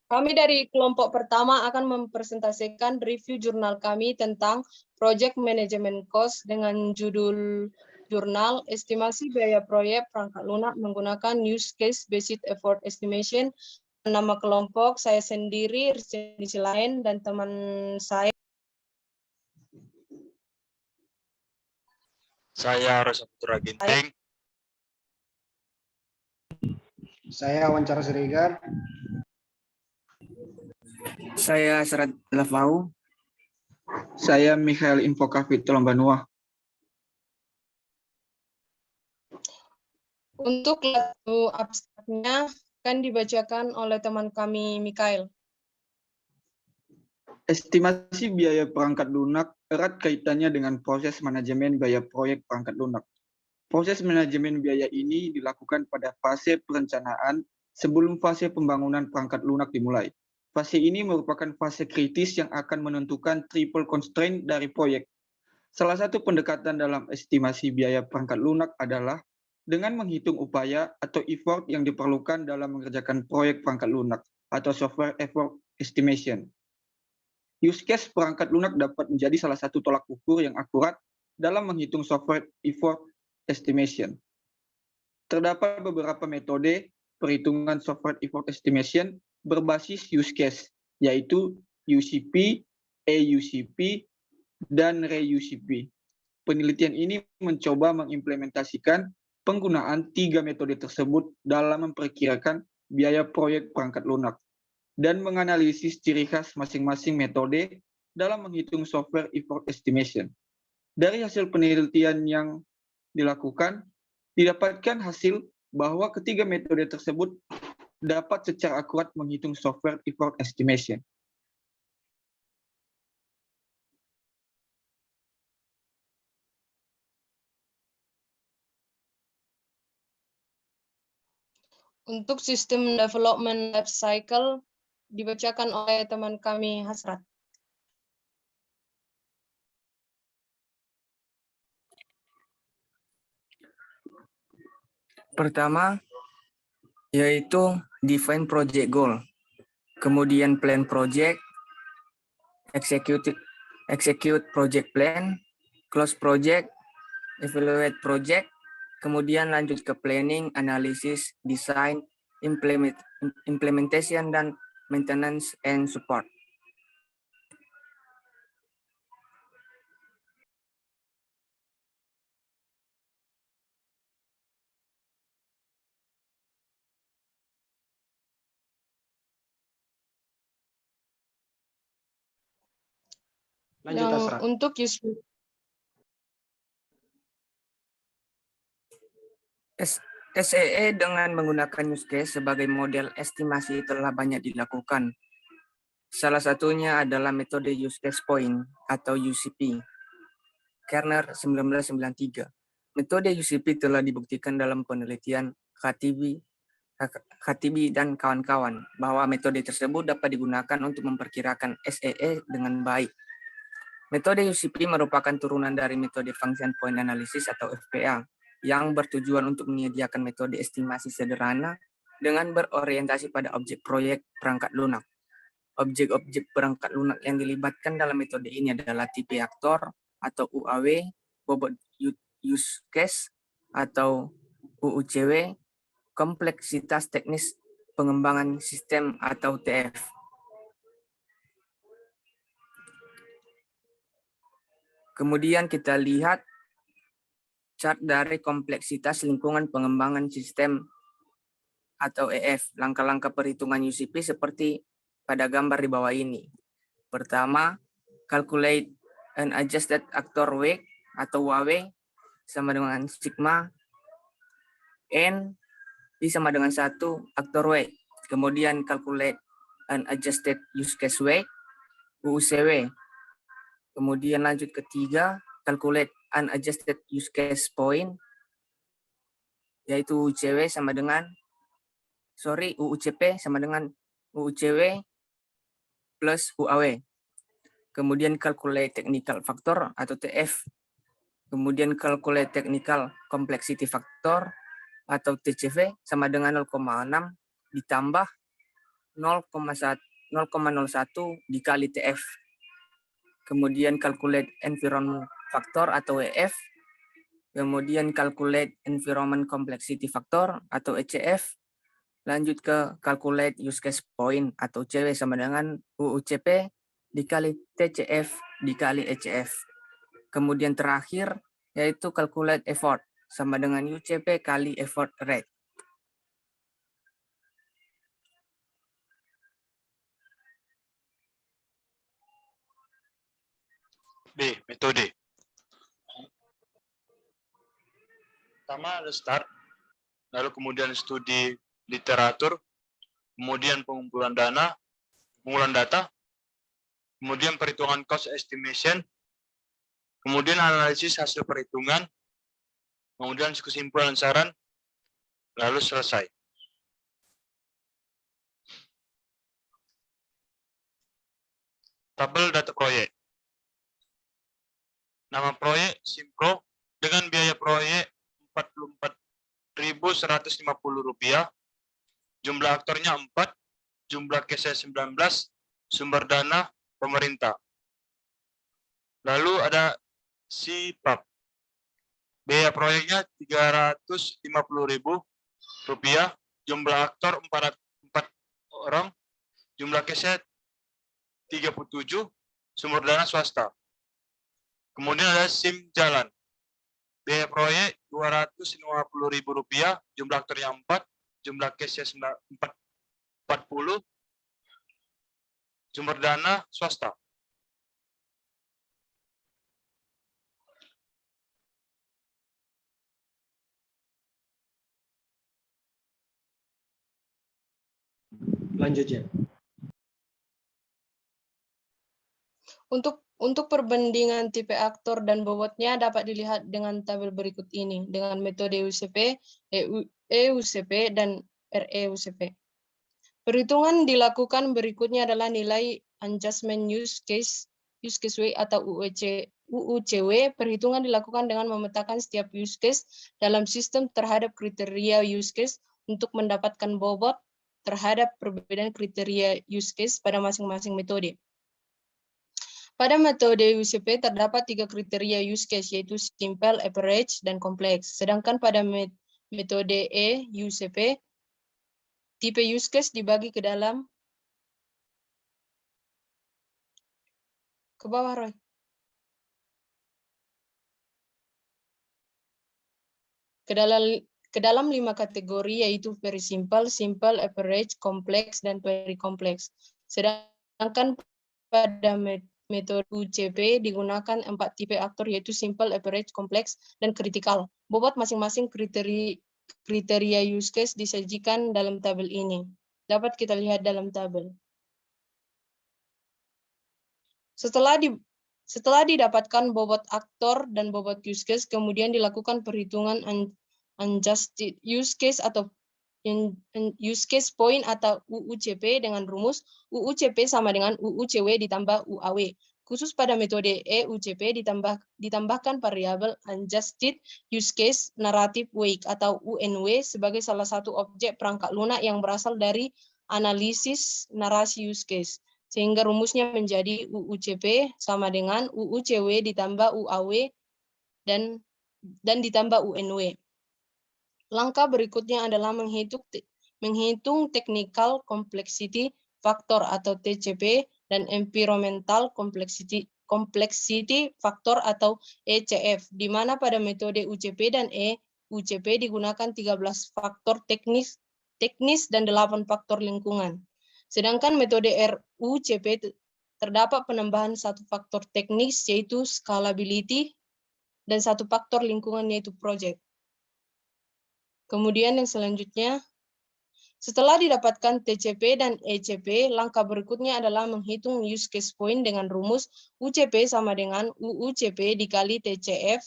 Kami dari kelompok pertama akan mempresentasikan review jurnal kami tentang Project Management Cost dengan judul jurnal Estimasi Biaya Proyek Perangkat Lunak menggunakan Use Case Based Effort Estimation. Nama kelompok saya sendiri, Rizky lain, dan teman saya. Saya Rosa Putra Ginting. Saya Wawancara Siregar. Saya Serat Lavau. Saya Mikhail Infokafit Tolombanua. Untuk lagu abstraknya akan dibacakan oleh teman kami, Mikhail. Estimasi biaya perangkat lunak erat kaitannya dengan proses manajemen biaya proyek perangkat lunak. Proses manajemen biaya ini dilakukan pada fase perencanaan sebelum fase pembangunan perangkat lunak dimulai. Fase ini merupakan fase kritis yang akan menentukan triple constraint dari proyek. Salah satu pendekatan dalam estimasi biaya perangkat lunak adalah dengan menghitung upaya atau effort yang diperlukan dalam mengerjakan proyek perangkat lunak atau software effort estimation. Use case perangkat lunak dapat menjadi salah satu tolak ukur yang akurat dalam menghitung software effort estimation. Terdapat beberapa metode perhitungan software effort estimation berbasis use case, yaitu UCP, AUCP, dan ReUCP. Penelitian ini mencoba mengimplementasikan penggunaan 3 metode tersebut dalam memperkirakan biaya proyek perangkat lunak dan menganalisis ciri khas masing-masing metode dalam menghitung software effort estimation. Dari hasil penelitian yang dilakukan, didapatkan hasil bahwa ketiga metode tersebut dapat secara akurat menghitung software effort estimation. Untuk sistem development life cycle dibacakan oleh teman kami, Hasrat. Pertama, yaitu define project goal. Kemudian plan project, execute project plan, close project, evaluate project, kemudian lanjut ke planning, analysis, design, implementation, dan maintenance and support. Lanjut, Asra. Untuk SEE dengan menggunakan use case sebagai model estimasi telah banyak dilakukan. Salah satunya adalah metode use case point atau UCP. Kerner 1993. Metode UCP telah dibuktikan dalam penelitian Khatibi dan kawan-kawan bahwa metode tersebut dapat digunakan untuk memperkirakan SEE dengan baik. Metode UCP merupakan turunan dari metode function point analysis atau FPA yang bertujuan untuk menyediakan metode estimasi sederhana dengan berorientasi pada objek proyek perangkat lunak. Objek-objek perangkat lunak yang dilibatkan dalam metode ini adalah tipe aktor atau UAW, bobot use case atau UUCW, kompleksitas teknis pengembangan sistem atau TF. Kemudian kita lihat chart dari kompleksitas lingkungan pengembangan sistem atau EF. Langkah-langkah perhitungan UCP seperti pada gambar di bawah ini. Pertama, calculate an adjusted actor weight atau WAW sama dengan sigma N sama dengan 1 actor weight. Kemudian calculate an adjusted use case weight UUCW. Kemudian lanjut ketiga, calculate unadjusted use case point, yaitu UUCP sama dengan UUCW plus UAW. Kemudian calculate technical factor atau TF. Kemudian calculate technical complexity factor atau TCV sama dengan 0,6 ditambah 0,01 dikali TF. Kemudian calculate environment factor atau EF. Kemudian calculate environment complexity factor atau ECF. Lanjut ke calculate use case point atau CW sama dengan UUCP dikali TCF dikali ECF. Kemudian terakhir yaitu calculate effort sama dengan UCP kali effort rate. B. Metode. Pertama ada start, lalu kemudian studi literatur, kemudian pengumpulan data, kemudian perhitungan cost estimation, kemudian analisis hasil perhitungan, kemudian kesimpulan saran, lalu selesai. Tabel data proyek. Nama proyek Simpro dengan biaya proyek Rp44.150. Jumlah aktornya 4, jumlah case 19, sumber dana pemerintah. Lalu ada SIPAP. Biaya proyeknya Rp350.000, jumlah aktor 4 orang, jumlah case 37, sumber dana swasta. Kemudian ada SIM jalan. Biaya proyek Rp250.000, jumlah aktornya 4, jumlah case 40, sumber dana swasta. Lanjutnya. Untuk perbandingan tipe aktor dan bobotnya dapat dilihat dengan tabel berikut ini dengan metode UCP, EUCP, dan REUCP. Perhitungan dilakukan berikutnya adalah nilai adjustment use case way atau UUCW. Perhitungan dilakukan dengan memetakan setiap use case dalam sistem terhadap kriteria use case untuk mendapatkan bobot terhadap perbedaan kriteria use case pada masing-masing metode. Pada metode UCP terdapat 3 kriteria use case yaitu simple, average, dan kompleks. Sedangkan pada metode EUCP, tipe use case dibagi ke dalam bawah, Roy. Ke dalam 5 kategori yaitu very simple, simple, average, kompleks, dan very kompleks. Sedangkan pada metode UCP digunakan 4 tipe aktor yaitu simple, average, kompleks, dan kritikal. Bobot masing-masing kriteria use case disajikan dalam tabel ini. Dapat kita lihat dalam tabel. Setelah didapatkan bobot aktor dan bobot use case, kemudian dilakukan perhitungan adjusted use case atau use case point atau UUCP dengan rumus UUCP sama dengan UUCW ditambah UAW. Khusus pada metode EUCP ditambahkan variabel adjusted use case narrative weight atau UNW sebagai salah satu objek perangkat lunak yang berasal dari analisis narasi use case. Sehingga rumusnya menjadi UUCP sama dengan UUCW ditambah UAW dan ditambah UNW. Langkah berikutnya adalah menghitung technical complexity factor atau TCP dan environmental complexity factor atau ECF, di mana pada metode UCP dan EUCP digunakan 13 faktor teknis dan 8 faktor lingkungan. Sedangkan metode RUCP terdapat penambahan 1 faktor teknis yaitu scalability dan 1 faktor lingkungan yaitu project. Kemudian yang selanjutnya, setelah didapatkan TCP dan ECP, langkah berikutnya adalah menghitung use case point dengan rumus UCP sama dengan UUCP dikali TCF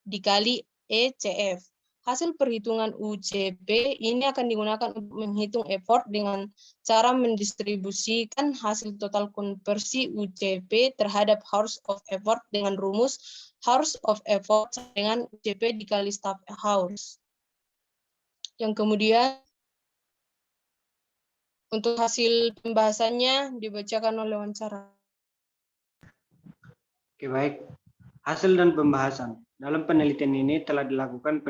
dikali ECF. Hasil perhitungan UCP ini akan digunakan untuk menghitung effort dengan cara mendistribusikan hasil total konversi UCP terhadap hours of effort dengan rumus hours of effort dengan UCP dikali staff hours. Yang kemudian Untuk hasil pembahasannya dibacakan oleh wawancara. Oke, baik. Hasil dan pembahasan. Dalam penelitian ini telah dilakukan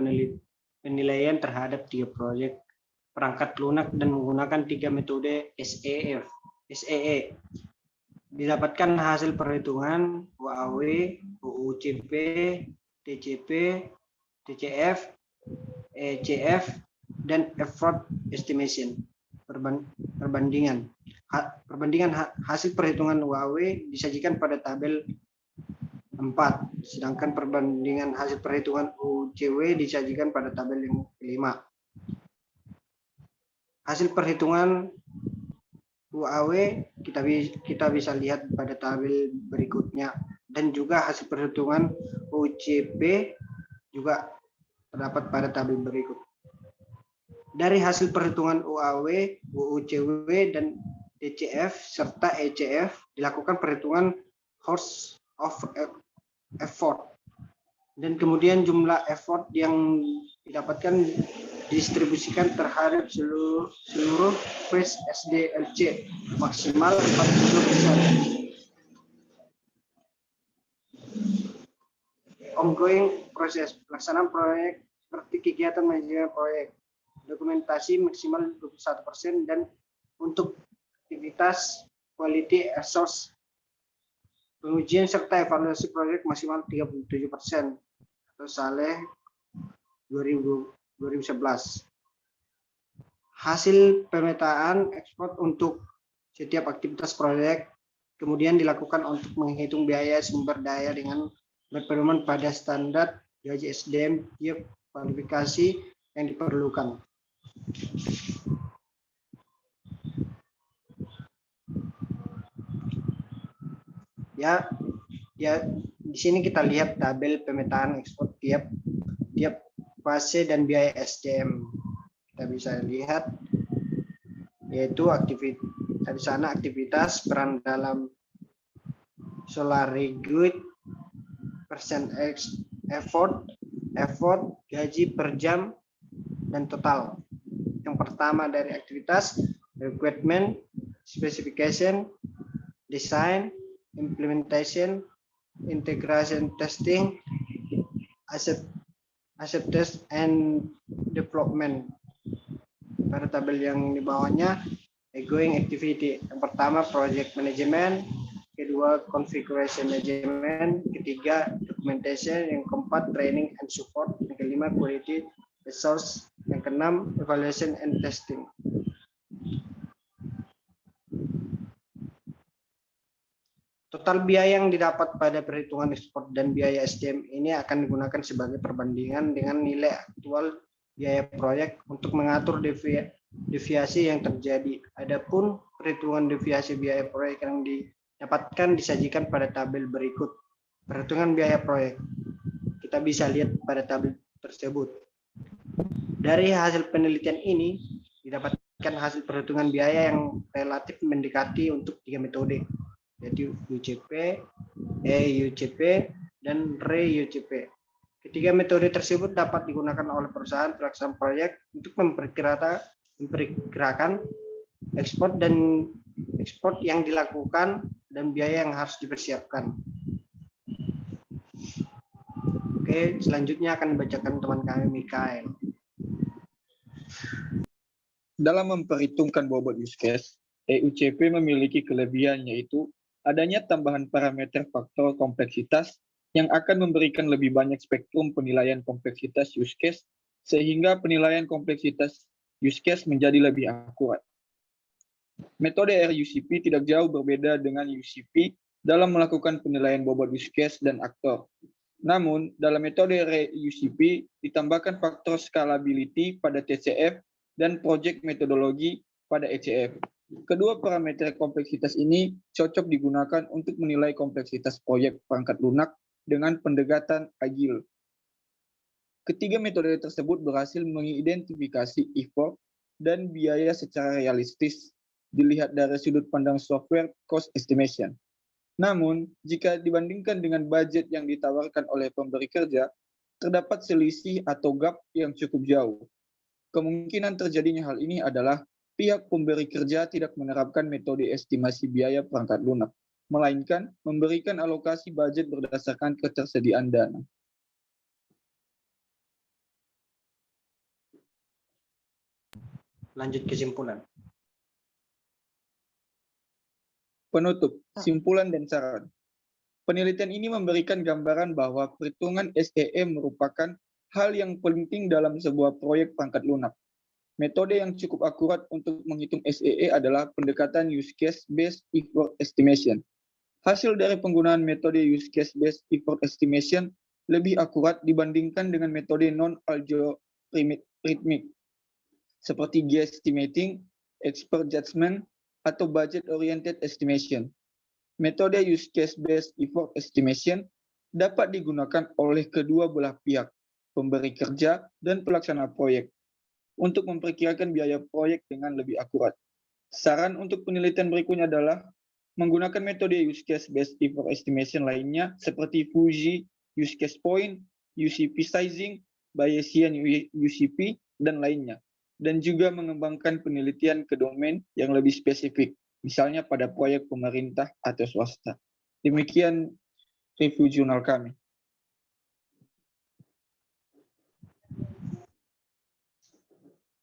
penilaian terhadap 3 proyek perangkat lunak dan menggunakan 3 metode SEE. Didapatkan hasil perhitungan UAW, UUCP, TCP, TCF, ECF, dan effort estimation. Perbandingan hasil perhitungan UAW disajikan pada tabel 4, sedangkan perbandingan hasil perhitungan UCW disajikan pada tabel yang kelima. Hasil perhitungan UAW kita bisa lihat pada tabel berikutnya, dan juga hasil perhitungan UCP juga terdapat pada tabel berikut. Dari hasil perhitungan UAW, UUCW, dan TCF serta ECF dilakukan perhitungan horse of effort, dan kemudian jumlah effort yang didapatkan didistribusikan terhadap seluruh phase SDLC maksimal 40%. Ongoing proses pelaksanaan proyek seperti kegiatan manajemen proyek, dokumentasi maksimal 21%, dan untuk aktivitas quality assurance, pengujian serta evaluasi proyek maksimal 37% atau SALE 2011. Hasil pemetaan ekspor untuk setiap aktivitas proyek kemudian dilakukan untuk menghitung biaya sumber daya dengan berpedoman pada standar gaji SDM tiap kualifikasi yang diperlukan. Ya, di sini kita lihat tabel pemetaan ekspor tiap fase dan biaya SDM. Kita bisa lihat yaitu aktivitas peran dalam solar regulated percent effort, gaji per jam, dan total. Yang pertama dari aktivitas requirement, specification, design, implementation, integration testing, acceptance and development. Pada tabel yang di bawahnya ongoing activity. Yang pertama project management, kedua configuration management, ketiga documentation, yang keempat training and support, yang kelima quality resource, yang keenam evaluation and testing. Total biaya yang didapat pada perhitungan ekspor dan biaya SDM ini akan digunakan sebagai perbandingan dengan nilai aktual biaya proyek untuk mengatur deviasi yang terjadi. Adapun perhitungan deviasi biaya proyek yang didapatkan disajikan pada tabel berikut. Perhitungan biaya proyek. Kita bisa lihat pada tabel tersebut. Dari hasil penelitian ini didapatkan hasil perhitungan biaya yang relatif mendekati untuk 3 metode, yaitu UCP, EUCP, dan REUCP. Ketiga metode tersebut dapat digunakan oleh perusahaan pelaksana proyek untuk memperkirakan ekspor yang dilakukan dan biaya yang harus dipersiapkan. Oke, selanjutnya akan dibacakan teman kami Mikael. Dalam memperhitungkan bobot use case, EUCP memiliki kelebihan yaitu adanya tambahan parameter faktor kompleksitas yang akan memberikan lebih banyak spektrum penilaian kompleksitas use case, sehingga penilaian kompleksitas use case menjadi lebih akurat. Metode RUCP tidak jauh berbeda dengan UCP dalam melakukan penilaian bobot use case dan aktor. Namun, dalam metode RUCP ditambahkan faktor scalability pada TCF dan project metodologi pada ECF. Kedua parameter kompleksitas ini cocok digunakan untuk menilai kompleksitas proyek perangkat lunak dengan pendekatan agile. Ketiga metode tersebut berhasil mengidentifikasi effort dan biaya secara realistis dilihat dari sudut pandang software cost estimation. Namun, jika dibandingkan dengan budget yang ditawarkan oleh pemberi kerja, terdapat selisih atau gap yang cukup jauh. Kemungkinan terjadinya hal ini adalah pihak pemberi kerja tidak menerapkan metode estimasi biaya perangkat lunak, melainkan memberikan alokasi budget berdasarkan ketersediaan dana. Lanjut kesimpulan. Penutup, simpulan dan saran. Penelitian ini memberikan gambaran bahwa perhitungan SEE merupakan hal yang penting dalam sebuah proyek perangkat lunak. Metode yang cukup akurat untuk menghitung SEE adalah pendekatan use case based effort estimation. Hasil dari penggunaan metode use case based effort estimation lebih akurat dibandingkan dengan metode non-algorithmic seperti guesstimating, expert judgment, atau budget oriented estimation. Metode use case based effort estimation dapat digunakan oleh kedua belah pihak, pemberi kerja dan pelaksana proyek, untuk memperkirakan biaya proyek dengan lebih akurat. Saran untuk penelitian berikutnya adalah menggunakan metode use case based effort estimation lainnya seperti Fuji use case point, UCP sizing, Bayesian UCP, dan lainnya. Dan juga mengembangkan penelitian ke domain yang lebih spesifik, misalnya pada proyek pemerintah atau swasta. Demikian review jurnal kami.